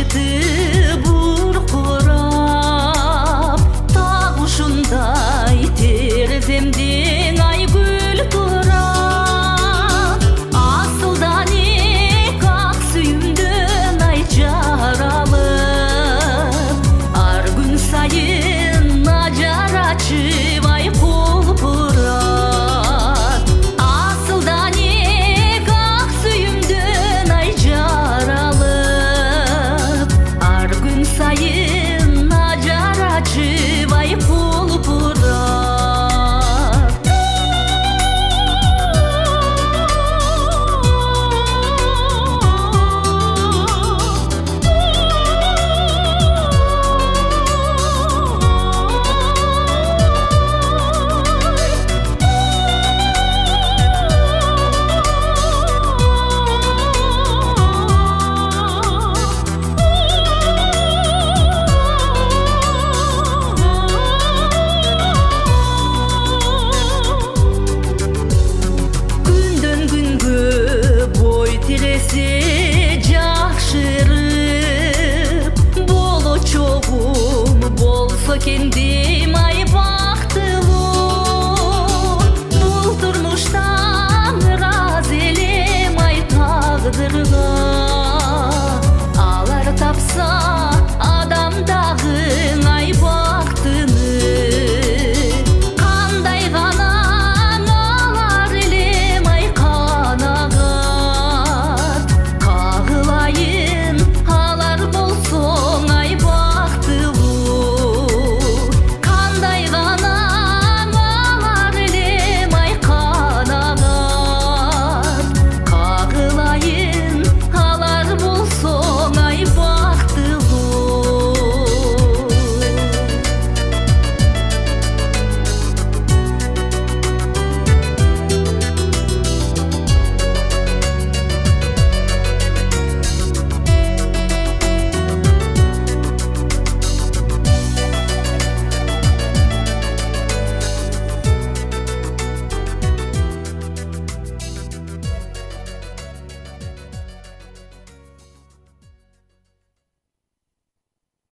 башты буркурап, так ушундай тереземден айгүл турат. Асылдан эк ак сүйүмдөн ай жаралып, ар күн сайын ажар ачып ай кулпурат. Асылдан эк ак сүйүмдөн ай жаралып, ар күн сайын ажар ачып ай кулпурат. Күндөн күнгө бой тиресе жакшырып, болочогум болсо экен деп